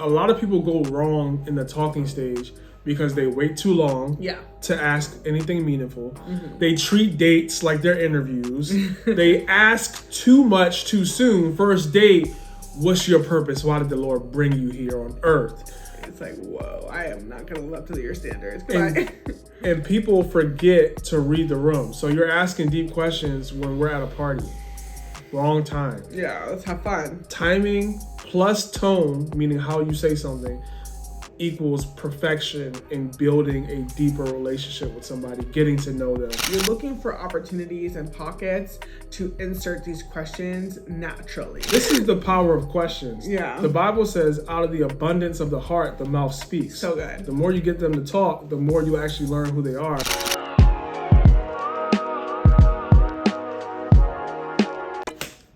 A lot of people go wrong in the talking stage because they wait too long to ask anything meaningful. They treat dates like they're interviews. They ask too much too soon. First date, what's your purpose? Why did the Lord bring you here on earth? It's like, whoa, I am not going to live up to your standards. And people forget to read the room. So you're asking deep questions when we're at a party. Wrong time. Yeah, let's have fun. Timing plus tone, meaning how you say something, equals perfection in building a deeper relationship with somebody, getting to know them. You're looking for opportunities and pockets to insert these questions naturally. This is the power of questions. Yeah. The Bible says, out of the abundance of the heart, the mouth speaks. So good. The more you get them to talk, the more you actually learn who they are.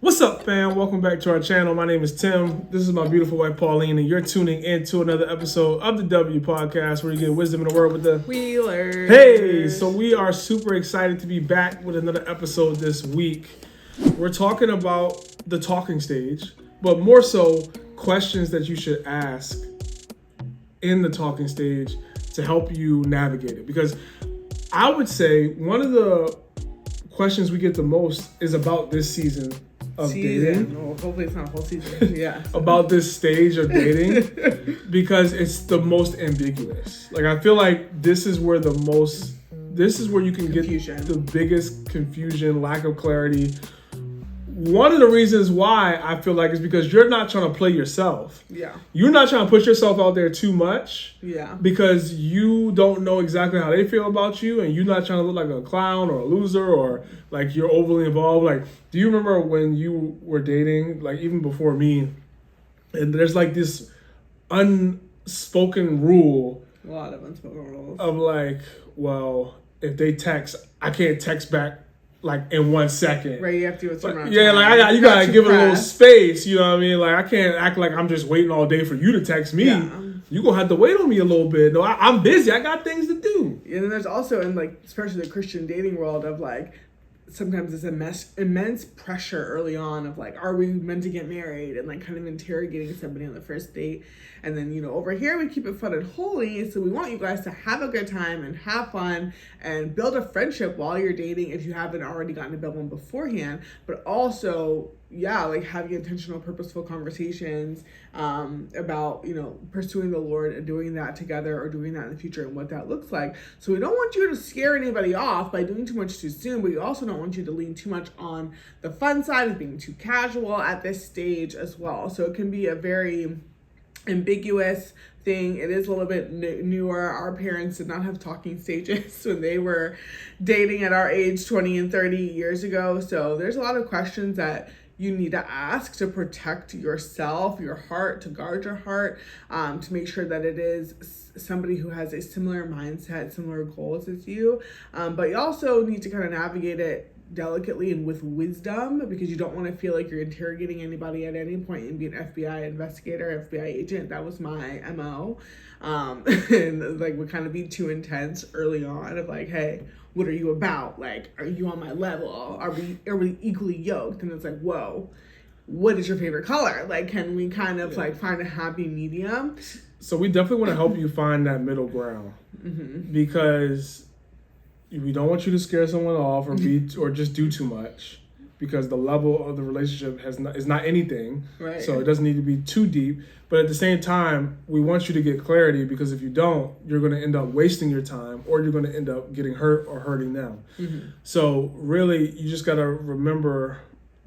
What's up, fam? Welcome back to our channel. My name is Tim. This is my beautiful wife, Pauline, and you're tuning in to another episode of the W Podcast, where you get wisdom in the world with the Wheelers. Hey, so we are super excited to be back with another episode this week. We're talking about the talking stage, but more so questions that you should ask in the talking stage to help you navigate it. Because I would say one of the questions we get the most is about this season of dating. Well, hopefully it's not a whole season. Yeah. About this stage of dating, because it's the most ambiguous. Like, I feel like this is where you can Confusion. get the biggest confusion, lack of clarity. One of the reasons why I feel like is because you're not trying to play yourself. Yeah. You're not trying to push yourself out there too much. Yeah. Because you don't know exactly how they feel about you, and you're not trying to look like a clown or a loser or like you're overly involved. Like, do you remember when you were dating, like even before me, and there's like this unspoken rule. A lot of unspoken rules. Of like, well, if they text, I can't text back like in 1 second. Right, you have to do a turnaround. Yeah, like you gotta give it a little space, you know what I mean? Like, I can't act like I'm just waiting all day for you to text me. Yeah. You gonna have to wait on me a little bit. No, I'm busy. I got things to do. And then there's also in like, especially the Christian dating world of like, sometimes it's immense pressure early on of like, are we meant to get married? And like kind of interrogating somebody on the first date. And then, over here we keep it fun and holy. So we want you guys to have a good time and have fun and build a friendship while you're dating if you haven't already gotten to build one beforehand. But also, like having intentional, purposeful conversations about, pursuing the Lord and doing that together or doing that in the future and what that looks like. So we don't want you to scare anybody off by doing too much too soon, but we also don't want you to lean too much on the fun side of being too casual at this stage as well. So it can be a very ambiguous thing. It is a little bit newer. Our parents did not have talking stages when they were dating at our age 20 and 30 years ago. So there's a lot of questions that you need to ask to protect yourself, your heart, to guard your heart, to make sure that it is somebody who has a similar mindset, similar goals as you. But you also need to kind of navigate it delicately and with wisdom, because you don't want to feel like you're interrogating anybody at any point and be an FBI investigator, FBI agent. That was my MO. And like would kind of be too intense early on of like, hey, what are you about? Like, are you on my level? Are we equally yoked? And it's like, whoa, what is your favorite color? Like, can we kind of like find a happy medium? So we definitely want to help you find that middle ground, because we don't want you to scare someone off or just do too much, because the level of the relationship is not anything. Right. So it doesn't need to be too deep. But at the same time, we want you to get clarity, because if you don't, you're going to end up wasting your time, or you're going to end up getting hurt or hurting them. So really, you just got to remember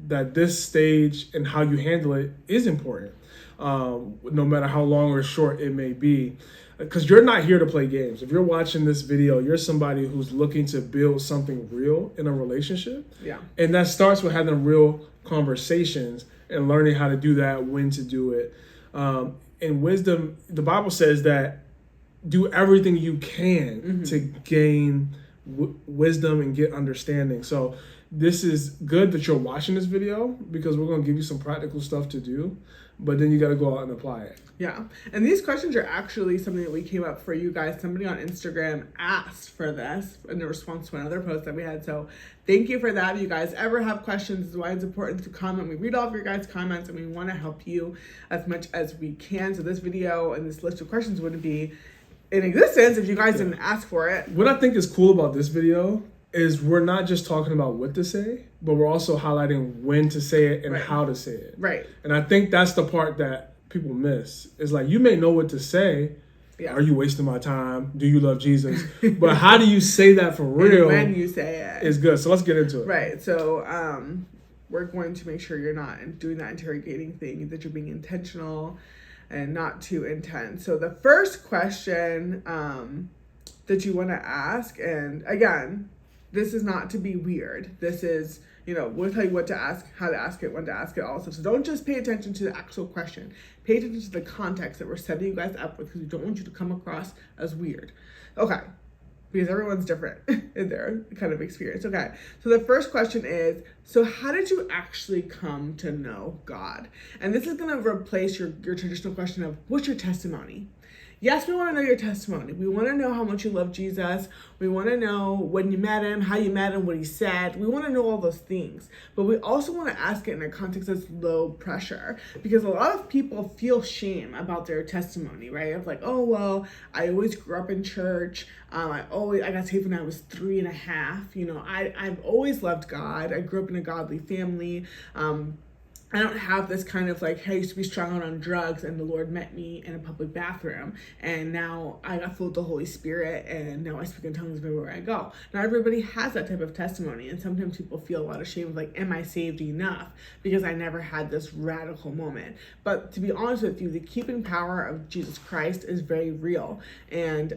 that this stage and how you handle it is important, no matter how long or short it may be. Because you're not here to play games. If you're watching this video, you're somebody who's looking to build something real in a relationship. Yeah. And that starts with having real conversations and learning how to do that, when to do it. And wisdom, the Bible says that do everything you can to gain wisdom and get understanding. So this is good that you're watching this video because we're going to give you some practical stuff to do, but then you got to go out and apply it. Yeah. And these questions are actually something that we came up for you guys. Somebody on Instagram asked for this in response to another post that we had. So thank you for that. If you guys ever have questions, this is why it's important to comment. We read all of your guys' comments and we want to help you as much as we can. So this video and this list of questions wouldn't be in existence if you guys didn't ask for it. What I think is cool about this video is we're not just talking about what to say, but we're also highlighting when to say it and how to say it. Right. And I think that's the part that people miss. It's like, you may know what to say. Yeah. Are you wasting my time? Do you love Jesus? But how do you say that for real? And when you say it is good. So let's get into it. Right. So we're going to make sure you're not doing that interrogating thing, that you're being intentional and not too intense. So the first question that you want to ask, and again, this is not to be weird. This is, we'll tell you what to ask, how to ask it, when to ask it also. So don't just pay attention to the actual question. Pay attention to the context that we're setting you guys up with, because we don't want you to come across as weird. Okay. Because everyone's different in their kind of experience. Okay. So the first question is, so how did you actually come to know God? And this is going to replace your traditional question of, what's your testimony? Yes, we want to know your testimony. We want to know how much you love Jesus. We want to know when you met him, how you met him, what he said. We want to know all those things. But we also want to ask it in a context that's low pressure, because a lot of people feel shame about their testimony, right? Of like, oh, well, I always grew up in church. I got saved when I was 3.5. I've always loved God. I grew up in a godly family. I don't have this kind of like, hey, I used to be strung out on drugs and the Lord met me in a public bathroom and now I got filled with the Holy Spirit and now I speak in tongues everywhere I go. Not everybody has that type of testimony, and sometimes people feel a lot of shame of like, am I saved enough? Because I never had this radical moment. But to be honest with you, the keeping power of Jesus Christ is very real. And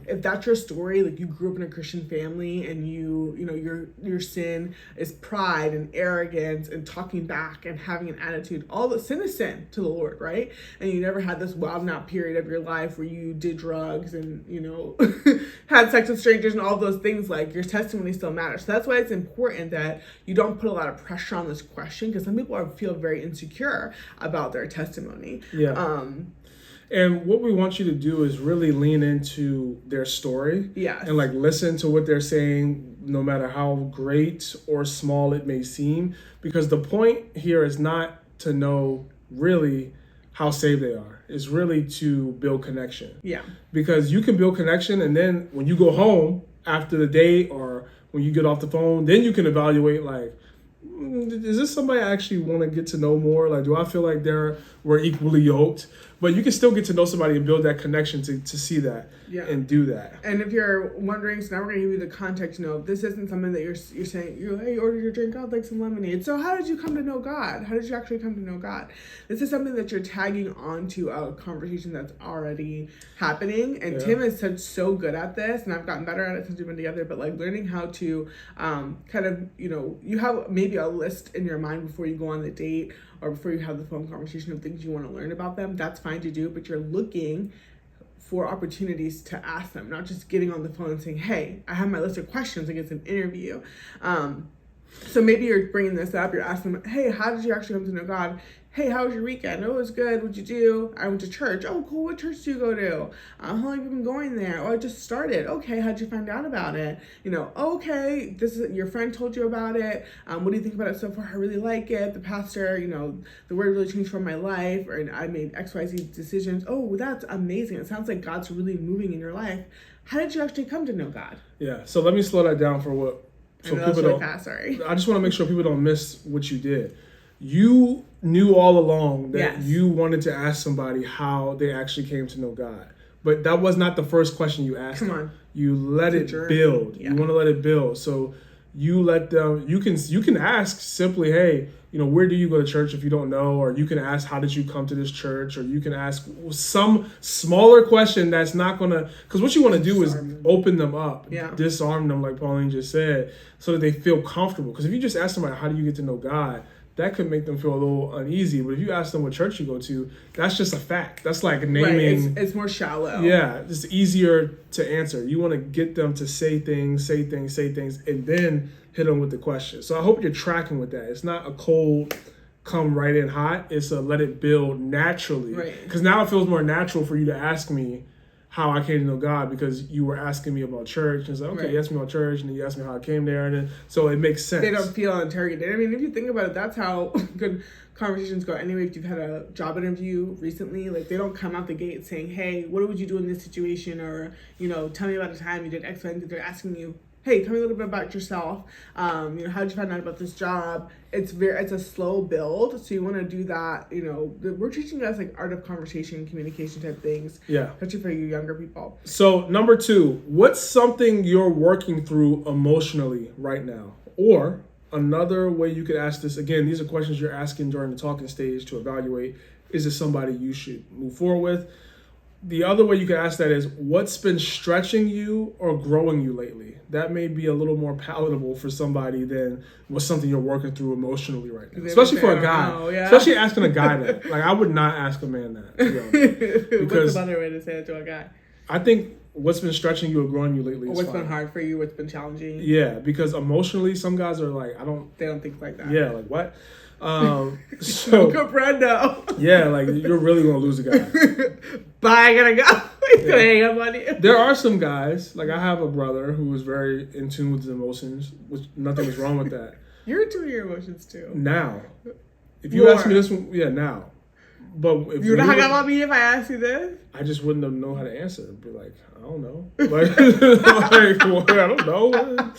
if that's your story, like you grew up in a Christian family and your sin is pride and arrogance and talking back and having an attitude, all the sin is sin to the Lord, right? And you never had this wild out period of your life where you did drugs and had sex with strangers and all those things. Like, your testimony still matters. So that's why it's important that you don't put a lot of pressure on this question, because some people feel very insecure about their testimony. And what we want you to do is really lean into their story. Yes. And like listen to what they're saying, no matter how great or small it may seem. Because the point here is not to know really how saved they are. It's really to build connection. Yeah. Because you can build connection, and then when you go home after the date or when you get off the phone, then you can evaluate like, is this somebody I actually want to get to know more? Like, do I feel like we're equally yoked? But you can still get to know somebody and build that connection to see that and do that. And if you're wondering, so now we're going to give you the context. This isn't something that you're saying, hey, you ordered your drink, I'd like some lemonade. So how did you come to know God? How did you actually come to know God? This is something that you're tagging onto a conversation that's already happening. And Tim is so good at this, and I've gotten better at it since we've been together, but like learning how to kind of, you have maybe a list in your mind before you go on the date or before you have the phone conversation of things you want to learn about them. That's fine to do, but you're looking for opportunities to ask them, not just getting on the phone and saying, hey, I have my list of questions, like it's an interview. So maybe you're bringing this up, you're asking them, hey, how did you actually come to know God? Hey, how was your weekend? Oh, it was good. What'd you do? I went to church. Oh, cool. What church do you go to? How long have you been going there? Oh, I just started. Okay, how'd you find out about it? Okay, this is your friend told you about it. What do you think about it so far? I really like it. The pastor, the word really changed from my life, or I made XYZ decisions. Oh, that's amazing. It sounds like God's really moving in your life. How did you actually come to know God? Yeah. So let me slow that down for what. So people really fast, sorry. I just want to make sure people don't miss what you did. You knew all along that you wanted to ask somebody how they actually came to know God. But that was not the first question you asked. Come on. You let it build. Yeah. You want to let it build. So you let them, you can ask simply, hey, where do you go to church if you don't know? Or you can ask, how did you come to this church? Or you can ask some smaller question that's not going to, because what you want to do is open them up, disarm them, like Pauline just said, so that they feel comfortable. Because if you just ask somebody, how do you get to know God? that could make them feel a little uneasy. But if you ask them what church you go to, that's just a fact. That's like naming. Right. It's more shallow. Yeah, it's easier to answer. You want to get them to say things, and then hit them with the question. So I hope you're tracking with that. It's not a cold come right in hot. It's a let it build naturally. Right. Because now it feels more natural for you to ask me how I came to know God, because you were asking me about church. And it's like, okay, Right. you asked me about church, and then you asked me how I came there, and then so it makes sense. They don't feel interrogated. I mean, if you think about it, that's how good conversations go. Anyway, if you've had a job interview recently, like they don't come out the gate saying, "Hey, what would you do in this situation?" or tell me about a time you did X, Y, and Z. They're asking you, "Hey, tell me a little bit about yourself. How did you find out about this job?" It's a slow build, so you want to do that. We're teaching us like art of conversation, communication type things. Yeah. Especially for you younger people. So number 2, what's something you're working through emotionally right now? Or another way you could ask this, again, these are questions you're asking during the talking stage to evaluate, is it somebody you should move forward with? The other way you could ask that is, what's been stretching you or growing you lately? That may be a little more palatable for somebody than what's something you're working through emotionally right now. Especially for a guy. Yeah. Especially asking a guy that. Like, I would not ask a man that. What's another way to say it to a guy? I think what's been stretching you or growing you lately is What's fine. been hard for you? What's been challenging? Yeah, because emotionally, some guys are like, They don't think like that. Yeah, like what? So Brendo. Yeah, like you're really gonna lose a guy. Bye, I gotta go. He's gonna hang up on you. There are some guys, like I have a brother who is very in tune with his emotions, which nothing is wrong with that. You're in tune with your emotions too. Now, if you ask me this one, yeah, now. But if you would hang up on me if I asked you this? I just wouldn't have known how to answer. I'd be like, I don't know. Like, well, I don't know.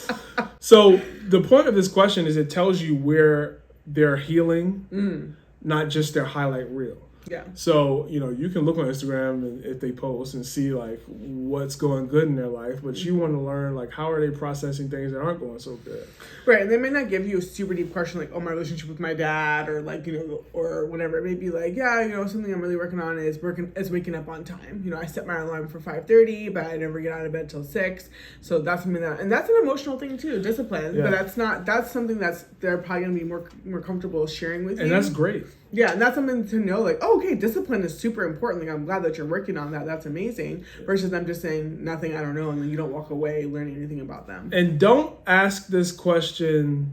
So the point of this question is it tells you where they're healing, not just their highlight reel. Yeah. So, you can look on Instagram and if they post and see like what's going good in their life, but you want to learn like how are they processing things that aren't going so good. Right. And they may not give you a super deep question like, oh, my relationship with my dad or like, or whatever. It may be like, yeah, something I'm really working on is waking up on time. I set my alarm for 5:30, but I never get out of bed till 6. So that's something and that's an emotional thing too, discipline. Yeah. But that's something they're probably going to be more comfortable sharing with you. And that's great. Yeah, and that's something to know, like, oh, okay, discipline is super important. Like, I'm glad that you're working on that. That's amazing. Versus them just saying nothing, I don't know, and then you don't walk away learning anything about them. And don't ask this question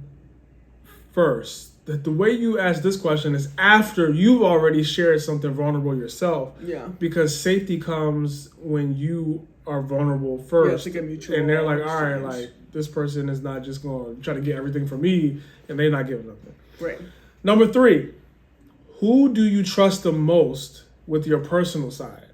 first. The way you ask this question is after you've already shared something vulnerable yourself. Yeah. Because safety comes when you are vulnerable first. Yeah, it's like a mutual and they're like, all right, exchange. like, this person is not just going to try to get everything from me, and they're not giving nothing. Right. Number 3. Who do you trust the most with your personal side?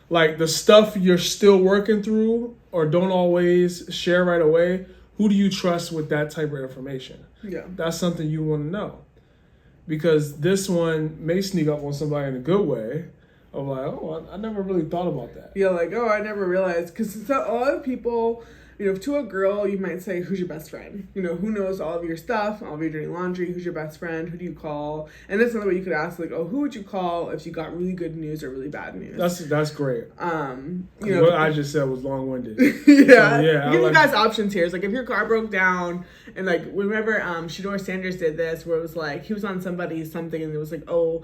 Like the stuff you're still working through or don't always share right away, who do you trust with that type of information? Yeah. That's something you want to know. Because this one may sneak up on somebody in a good way of like, oh, I never really thought about that. Yeah, like, oh, I never realized. Because a lot of people, to a girl, you might say, who's your best friend? Who knows all of your stuff, all of your dirty laundry? Who's your best friend? Who do you call? And that's another way you could ask, like, oh, who would you call if you got really good news or really bad news? That's great. What I just said was long-winded. Yeah. So, yeah. Give you guys options here. It's like if your car broke down and like remember Shador Sanders did this where it was like he was on something and it was like, oh,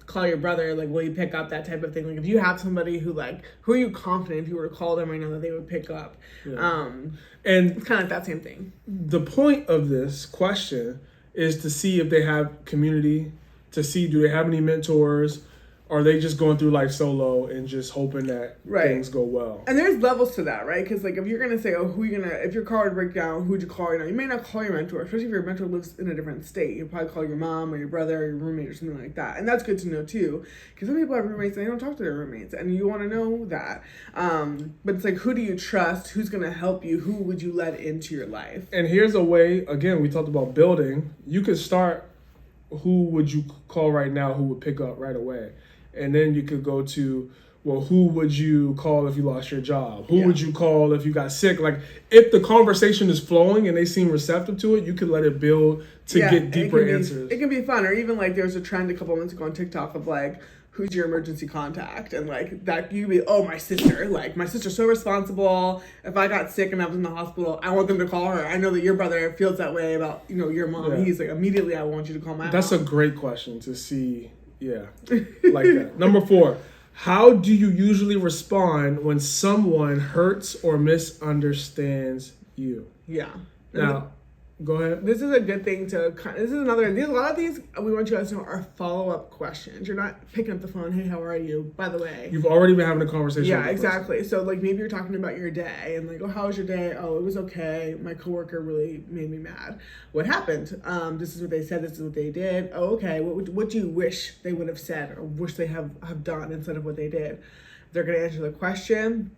call your brother, like will you pick up, that type of thing. Like if you have somebody who are you confident if you were to call them right now that they would pick up? Yeah. And it's kind of like that same thing. The point of this question is to see if they have community, to see do they have any mentors, or are they just going through life solo and just hoping that things go well? And there's levels to that, right? Because like if you're gonna say, oh, if your car would break down, who'd you call? You may not call your mentor, especially if your mentor lives in a different state. You'll probably call your mom or your brother or your roommate or something like that. And that's good to know too, because some people have roommates and they don't talk to their roommates, and you want to know that. But it's like, who do you trust? Who's gonna help you? Who would you let into your life? And here's a way. Again, we talked about building. You could start. Who would you call right now? Who would pick up right away? And then you could go to, well, who would you call if you lost your job? Who would you call if you got sick? Like, if the conversation is flowing and they seem receptive to it, you could let it build to get deeper answers. It can be fun. Or even like there was a trend a couple months ago on TikTok of like, who's your emergency contact, and like that you be, oh, my sister, like my sister's so responsible. If I got sick and I was in the hospital, I want them to call her. I know that your brother feels that way about, you know, your mom. He's like, immediately I want you to call my That's mom. a great question to see. Yeah, like that. Number 4, how do you usually respond when someone hurts or misunderstands you? Yeah. Now, go ahead. This is a good thing to, this is another, a lot of these, we want you guys to know, are follow-up questions. You're not picking up the phone, hey, how are you? By the way. You've already been having a conversation. Yeah, exactly. So, like, maybe you're talking about your day, and like, oh, how was your day? Oh, it was okay. My coworker really made me mad. What happened? This is what they said. This is what they did. Oh, okay. What do you wish they would have said or wish they have done instead of what they did? They're going to answer the question.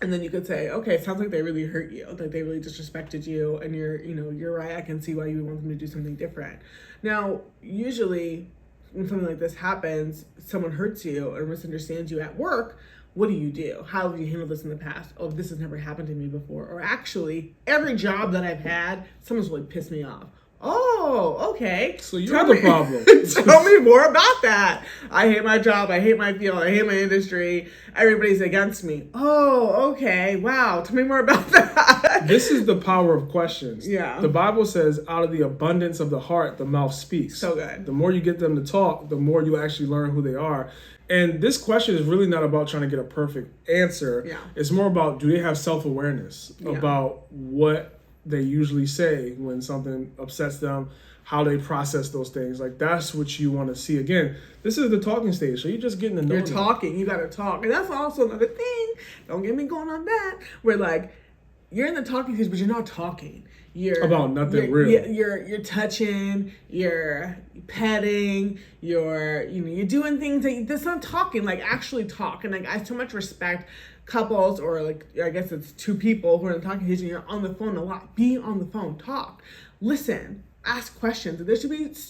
And then you could say, okay, it sounds like they really hurt you, like they really disrespected you, and you're right, I can see why you would want them to do something different. Now, usually when something like this happens, someone hurts you or misunderstands you at work, what do? How have you handled this in the past? Oh, this has never happened to me before. Or actually, every job that I've had, someone's really pissed me off. Oh, okay. So you're the problem. Tell me more about that. I hate my job. I hate my field. I hate my industry. Everybody's against me. Oh, okay. Wow. Tell me more about that. This is the power of questions. Yeah. The Bible says, out of the abundance of the heart, the mouth speaks. So good. The more you get them to talk, the more you actually learn who they are. And this question is really not about trying to get a perfect answer. Yeah. It's more about, do they have self-awareness about what they usually say when something upsets them, how they process those things. Like, that's what you want to see. Again, this is the talking stage, so you're just getting to know You're them. talking. You got to talk. And that's also another thing. Don't get me going on that. Where, like, you're in the talking stage, but you're not talking. You're about nothing real. You're touching, you're petting, you're doing things that's not talking, like actually talk. And like, I so much respect couples, or like, I guess it's two people who are in the talking stage and you're on the phone a lot. Be on the phone, talk, listen, ask questions.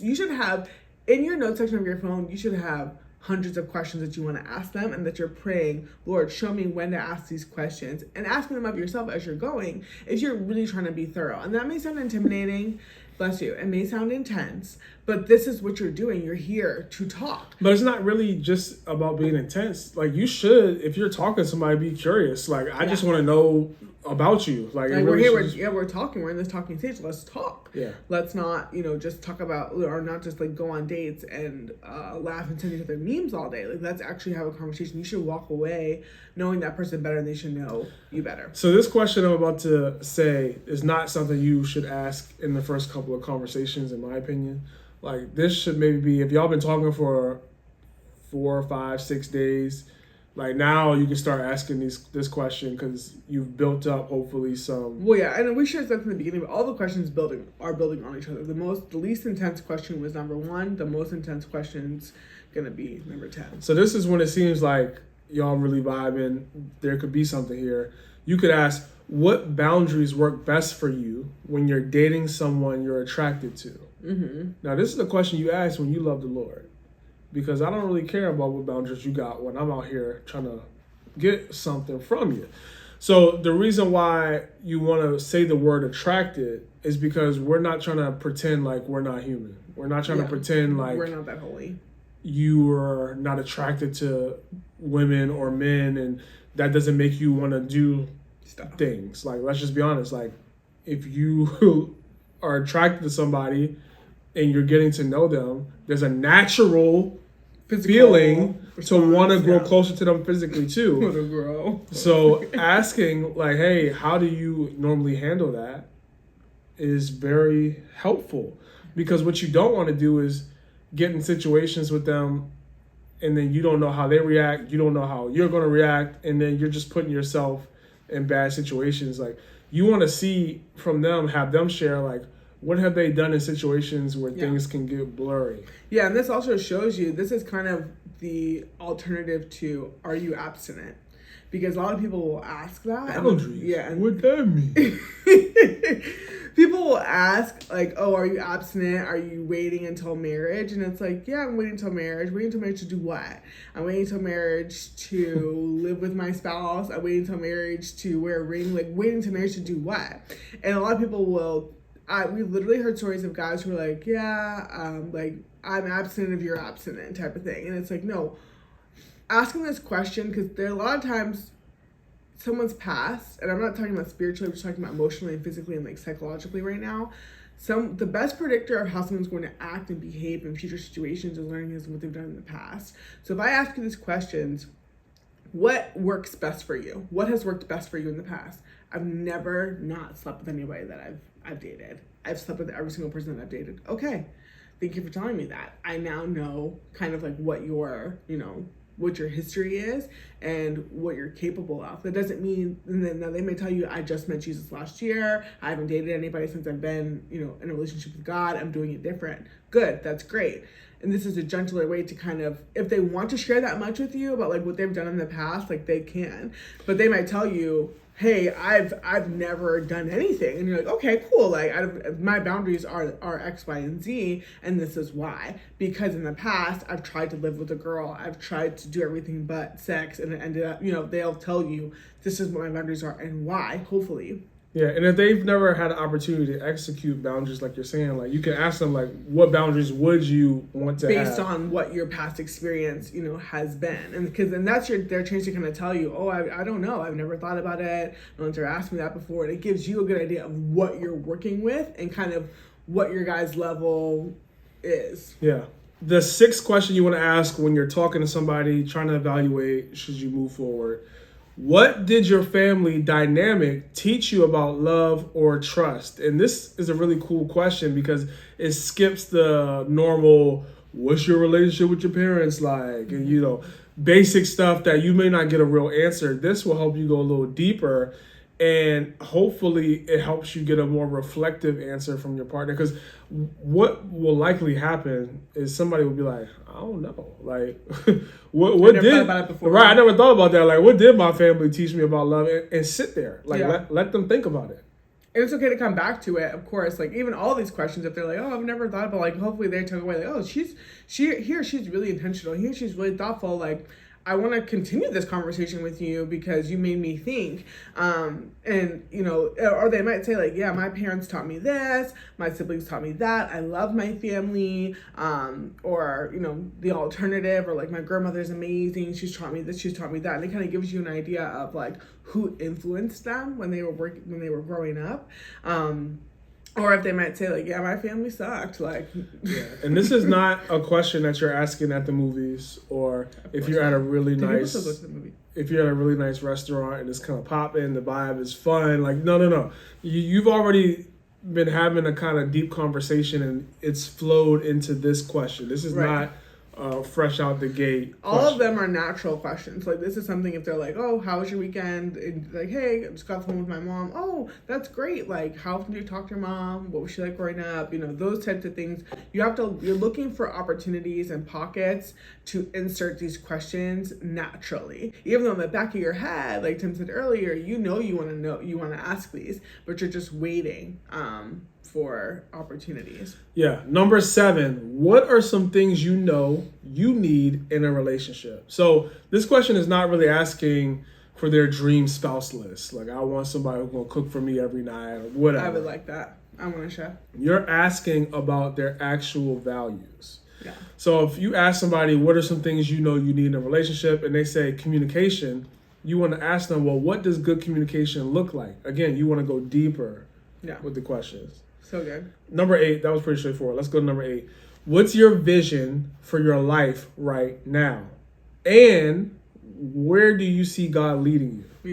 You should have in your notes section of your phone, you should have hundreds of questions that you want to ask them, and that you're praying, Lord, show me when to ask these questions, and asking them of yourself as you're going, if you're really trying to be thorough. And that may sound intimidating, bless you, it may sound intense, but this is what you're doing. You're here to talk. But it's not really just about being intense. Like, you should, if you're talking to somebody, be curious. Like, I just want to know about you. Like we're here, we're talking, we're in this talking stage, let's talk. Yeah. Let's not, just talk about, or not just like go on dates and laugh and send each other memes all day. Like, let's actually have a conversation. You should walk away knowing that person better, and they should know you better. So this question I'm about to say is not something you should ask in the first couple of conversations, in my opinion. Like, this should maybe be, if y'all been talking for 4, 5, 6 days, like, now you can start asking this question, because you've built up hopefully some. Well, yeah, and we shared that from the beginning, but all the questions are building on each other. The least intense question was number 1. The most intense question's gonna be number 10. So this is when it seems like y'all really vibing. There could be something here. You could ask, what boundaries work best for you when you're dating someone you're attracted to? Mm-hmm. Now, this is a question you ask when you love the Lord. Because I don't really care about what boundaries you got when I'm out here trying to get something from you. So the reason why you want to say the word attracted is because we're not trying to pretend like we're not human. We're not trying to pretend like we're not that holy. You are not attracted to women or men, and that doesn't make you want to do things. Like, let's just be honest. Like, if you are attracted to somebody and you're getting to know them, there's a natural feeling to want to grow closer to them physically too. Want to grow. So asking, like, hey, how do you normally handle that, is very helpful. Because what you don't want to do is get in situations with them and then you don't know how they react, you don't know how you're going to react, and then you're just putting yourself in bad situations. Like, you want to see from them, have them share, like, what have they done in situations where things can get blurry? Yeah, and this also shows you, this is kind of the alternative to, are you abstinent? Because a lot of people will ask that. Boundaries? Yeah. And what that mean? People will ask, like, oh, are you abstinent? Are you waiting until marriage? And it's like, yeah, I'm waiting until marriage. Waiting until marriage to do what? I'm waiting until marriage to live with my spouse. I'm waiting until marriage to wear a ring. Like, waiting until marriage to do what? And a lot of people will... we literally heard stories of guys who were like, yeah, like, I'm abstinent if you're abstinent type of thing. And it's like, no, asking this question, because there are a lot of times someone's past, and I'm not talking about spiritually, I'm just talking about emotionally and physically and like psychologically right now. The best predictor of how someone's going to act and behave in future situations is learning is what they've done in the past. So if I ask you these questions, what works best for you? What has worked best for you in the past? I've never not slept with anybody that I've dated. I've slept with every single person that I've dated. Okay, thank you for telling me that. I now know kind of like what your history is and what you're capable of. That doesn't mean, and then now they may tell you, I just met Jesus last year. I haven't dated anybody since I've been, in a relationship with God. I'm doing it different. Good, that's great. And this is a gentler way to kind of, if they want to share that much with you about like what they've done in the past, like they can. But they might tell you, hey, I've never done anything, and you're like, okay, cool. Like my boundaries are X, Y, and Z, and this is why. Because in the past, I've tried to live with a girl, I've tried to do everything but sex, and it ended up, they'll tell you this is what my boundaries are and why. Hopefully. Yeah, and if they've never had an opportunity to execute boundaries like you're saying, like you can ask them like, what boundaries would you want to have? Based on what your past experience, has been. And that's their chance to kind of tell you, oh, I don't know. I've never thought about it. No one's ever asked me that before. And it gives you a good idea of what you're working with and kind of what your guys' level is. Yeah. The sixth question you want to ask when you're talking to somebody, trying to evaluate, should you move forward? What did your family dynamic teach you about love or trust? And this is a really cool question because it skips the normal, what's your relationship with your parents like? And, basic stuff that you may not get a real answer. This will help you go a little deeper. And hopefully it helps you get a more reflective answer from your partner. Because what will likely happen is somebody will be like, I don't know. Like, what did... thought about it before. Right, I never thought about that. Like, what did my family teach me about love? And sit there. Like, let them think about it. And it's okay to come back to it, of course. Like, even all these questions, if they're like, oh, I've never thought about, like, hopefully they took away, like, oh, she's really intentional. Here, she's really thoughtful. Like, I want to continue this conversation with you because you made me think. Or they might say like, yeah, my parents taught me this, my siblings taught me that, I love my family, or, the alternative, or like my grandmother's amazing, she's taught me this, she's taught me that. And it kind of gives you an idea of like who influenced them when they were growing up. Or if they might say like, yeah, my family sucked. Like, yeah. And this is not a question that you're asking at the movies, or if you're at a really nice, if you're at a really nice restaurant and it's kind of popping, the vibe is fun. Like, no. You've already been having a kind of deep conversation and it's flowed into this question. This is not fresh out the gate all question. Of them are natural questions. Like, this is something if they're like, oh, how was your weekend? And like, hey, I just got home with my mom. Oh, that's great. Like, how often do you talk to your mom? What was she like growing up? Those types of things. You're looking for opportunities and pockets to insert these questions naturally. Even though in the back of your head, like Tim said earlier, you want to ask these, but you're just waiting for opportunities. Yeah. Number 7, what are some things you need in a relationship? So this question is not really asking for their dream spouse list. Like, I want somebody who's going to cook for me every night or whatever. I would like that. I want a chef. You're asking about their actual values. Yeah. So if you ask somebody, what are some things you need in a relationship, and they say communication, you want to ask them, well, what does good communication look like? Again, you want to go deeper with the questions. So good. Number 8, that was pretty straightforward. Let's go to number 8. What's your vision for your life right now? And where do you see God leading you?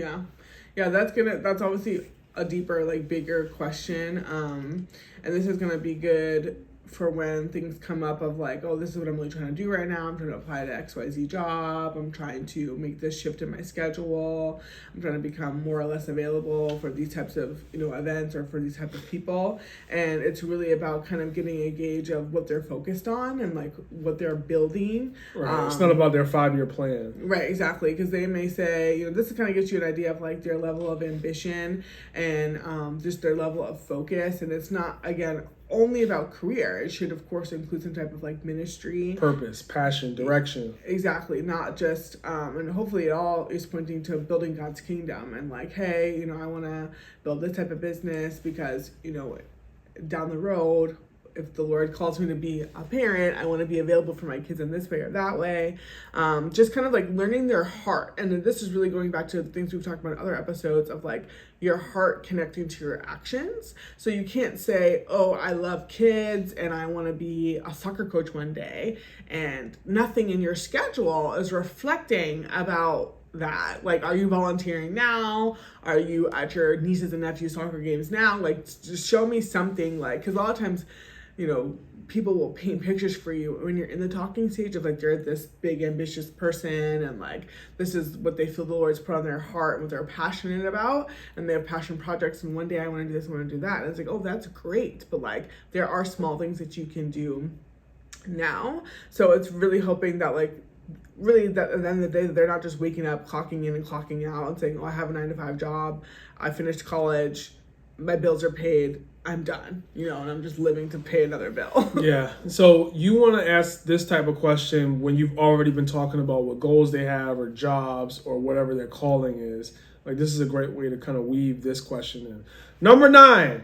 Yeah, that's obviously a deeper, like, bigger question. And this is gonna be good for when things come up of like, oh, this is what I'm really trying to do right now. I'm trying to apply to XYZ job. I'm trying to make this shift in my schedule. I'm trying to become more or less available for these types of, events or for these types of people. And it's really about kind of getting a gauge of what they're focused on and like what they're building. Right. It's not about their 5-year plan. Right, exactly. Because they may say, this kind of gives you an idea of like their level of ambition and just their level of focus. And it's not, again, only about career. It should, of course, include some type of like ministry, purpose, passion, direction. Exactly, not just and hopefully it all is pointing to building God's kingdom and like, hey, I want to build this type of business because down the road if the Lord calls me to be a parent, I want to be available for my kids in this way or that way. Just kind of like learning their heart. And then this is really going back to the things we've talked about in other episodes of like your heart connecting to your actions. So you can't say, oh, I love kids and I want to be a soccer coach one day, and nothing in your schedule is reflecting about that. Like, are you volunteering now? Are you at your nieces and nephews soccer games now? Like, just show me something, like, because a lot of times, you know, people will paint pictures for you when you're in the talking stage of like they're this big ambitious person and like this is what they feel the Lord's put on their heart and what they're passionate about, and they have passion projects, and one day I want to do this, I want to do that, and it's like, oh, that's great, but like there are small things that you can do now. So it's really hoping that like really that at the end of the day they're not just waking up, clocking in and clocking out and saying, oh, I have a 9-to-5 job, I finished college, my bills are paid, I'm done, you know, and I'm just living to pay another bill. Yeah. So you want to ask this type of question when you've already been talking about what goals they have or jobs or whatever their calling is. Like, this is a great way to kind of weave this question in. Number 9,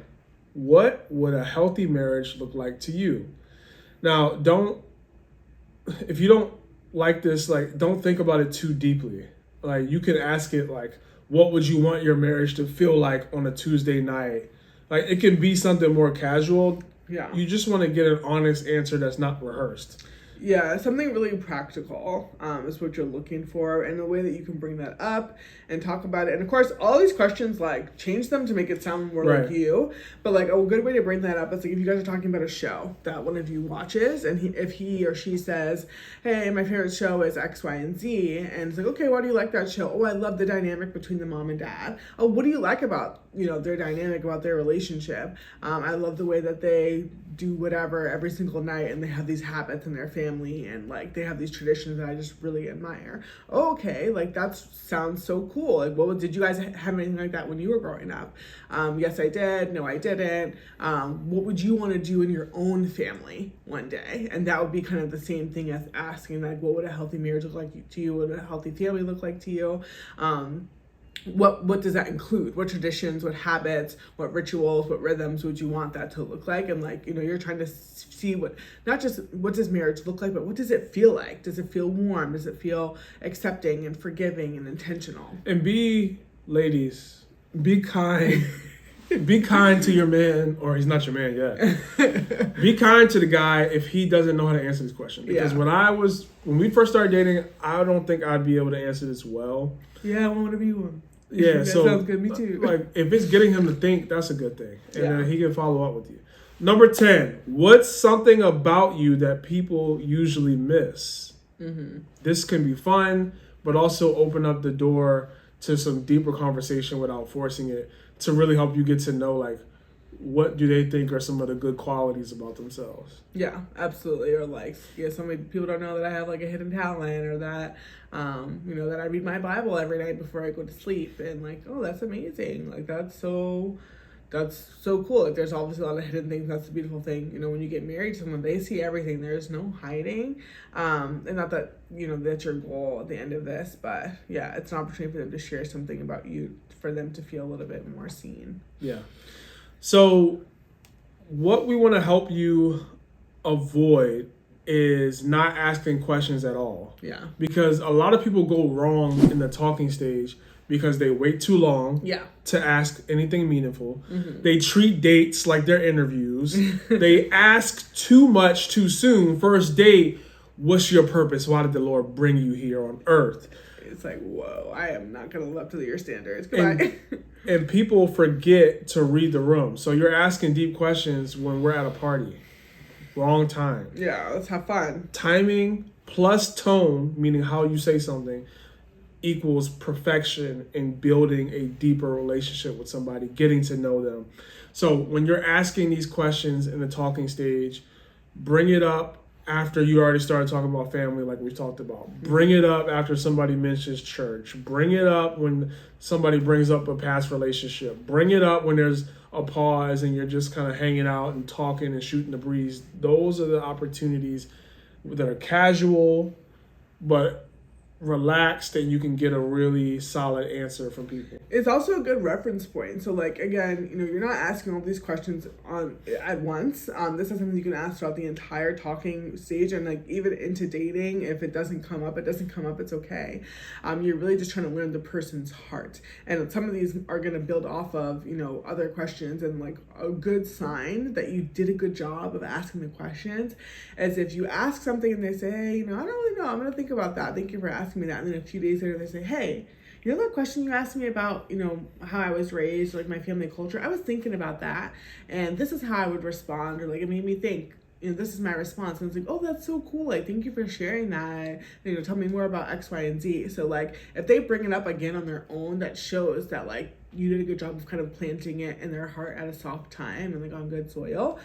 what would a healthy marriage look like to you? Now, if you don't like this, like, don't think about it too deeply. Like, you can ask it like, what would you want your marriage to feel like on a Tuesday night? Like, it can be something more casual. Yeah. You just want to get an honest answer that's not rehearsed. Yeah, something really practical is what you're looking for, and a way that you can bring that up and talk about it. And of course, all these questions, like, change them to make it sound more like you. But like a good way to bring that up is like if you guys are talking about a show that one of you watches, and if he or she says, hey, my favorite show is X, Y, and Z, and it's like, okay, why do you like that show? Oh, I love the dynamic between the mom and dad. Oh, what do you like about, you know, their dynamic, about their relationship? I love the way that they do whatever every single night, and they have these habits in their family, and like they have these traditions that I just really admire. Oh, okay, like that sounds so cool. Like, did you guys have anything like that when you were growing up? Yes, I did. No, I didn't. What would you want to do in your own family one day? And that would be kind of the same thing as asking, like, what would a healthy marriage look like to you? What would a healthy family look like to you? What does that include? What traditions, what habits, what rituals, what rhythms would you want that to look like? And like, you know, you're trying to see not just what does marriage look like, but what does it feel like? Does it feel warm? Does it feel accepting and forgiving and intentional? And ladies, be kind. Be kind to your man, or he's not your man yet. Be kind to the guy if he doesn't know how to answer this question. Because when we first started dating, I don't think I'd be able to answer this well. Yeah, I want to be one. Yeah, that so sounds good. Me too. Like, if it's getting him to think, that's a good thing, and then he can follow up with you. Number 10, what's something about you that people usually miss? Mm-hmm. This can be fun, but also open up the door to some deeper conversation without forcing it, to really help you get to know, like, what do they think are some of the good qualities about themselves. Yeah, absolutely. Or like, yeah, so many people don't know that I have like a hidden talent, or that, you know, that I read my Bible every night before I go to sleep, and like, oh, that's amazing. Like, that's so cool. Like, there's obviously a lot of hidden things. That's the beautiful thing. You know, when you get married to someone, they see everything. There's no hiding. And not that, you know, that's your goal at the end of this, but yeah, it's an opportunity for them to share something about you, for them to feel a little bit more seen. Yeah. So what we want to help you avoid is not asking questions at all. Yeah. Because a lot of people go wrong in the talking stage because they wait too long to ask anything meaningful. Mm-hmm. They treat dates like they're interviews. They ask too much too soon. First date, what's your purpose? Why did the Lord bring you here on earth? It's like, whoa, I am not going to live up to your standards. Goodbye. And people forget to read the room. So you're asking deep questions when we're at a party. Wrong time. Yeah, let's have fun. Timing plus tone, meaning how you say something, equals perfection in building a deeper relationship with somebody, getting to know them. So when you're asking these questions in the talking stage, bring it up after you already started talking about family, like we talked about. Bring it up after somebody mentions church. Bring it up when somebody brings up a past relationship. Bring it up when there's a pause and you're just kind of hanging out and talking and shooting the breeze. Those are the opportunities that are casual, but relaxed and you can get a really solid answer from people. It's also a good reference point. So like, again, you're not asking all these questions at once. This is something you can ask throughout the entire talking stage, and like even into dating. If it doesn't come up, it's okay. You're really just trying to learn the person's heart, and some of these are going to build off of other questions. And like a good sign that you did a good job of asking the questions is if you ask something and they say, hey, I don't really know, I'm going to think about that, thank you for asking me that. And then a few days later they say, hey, that question you asked me about, how I was raised, like my family culture, I was thinking about that, and this is how I would respond, or like it made me think, this is my response. And it's like, oh, that's so cool, like thank you for sharing that, tell me more about X, Y, and Z. So like if they bring it up again on their own, that shows that like you did a good job of kind of planting it in their heart at a soft time and like on good soil.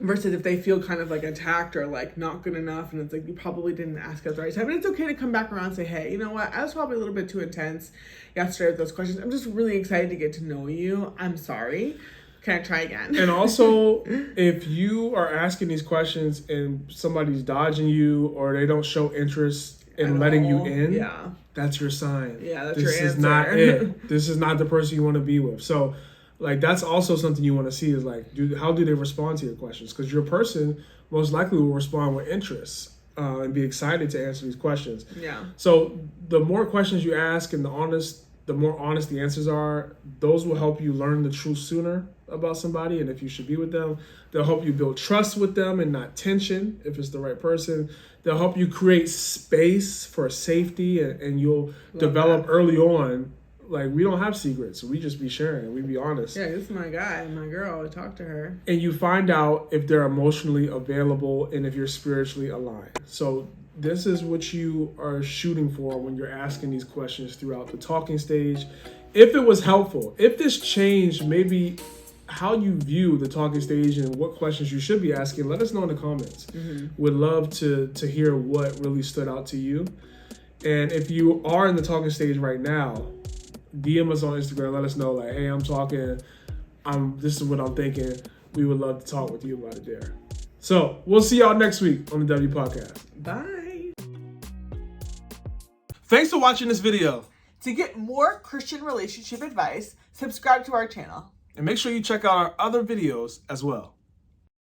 Versus if they feel kind of like attacked or like not good enough, and it's like you probably didn't ask at the right time. And it's okay to come back around and say, hey, you know what, I was probably a little bit too intense yesterday with those questions. I'm just really excited to get to know you. I'm sorry. Can I try again? And also, if you are asking these questions and somebody's dodging you or they don't show interest in letting you in, that's your sign. Yeah, that's this your answer. This is not it. This is not the person you want to be with. So like that's also something you want to see is like, how do they respond to your questions? Because your person most likely will respond with interest and be excited to answer these questions. Yeah. So the more questions you ask and the more honest the answers are, those will help you learn the truth sooner about somebody and if you should be with them. They'll help you build trust with them and not tension if it's the right person. They'll help you create space for safety and you'll develop early on. Like, we don't have secrets. We just be sharing. We be honest. Yeah, this is my guy, my girl. I talk to her. And you find out if they're emotionally available and if you're spiritually aligned. So this is what you are shooting for when you're asking these questions throughout the talking stage. If it was helpful, if this changed maybe how you view the talking stage and what questions you should be asking, let us know in the comments. Would love to hear what really stood out to you. And if you are in the talking stage right now, DM us on Instagram. Let us know, like, hey, I'm talking. This is what I'm thinking. We would love to talk with you about it there. So we'll see y'all next week on the W Podcast. Bye. Thanks for watching this video. To get more Christian relationship advice, subscribe to our channel. And make sure you check out our other videos as well.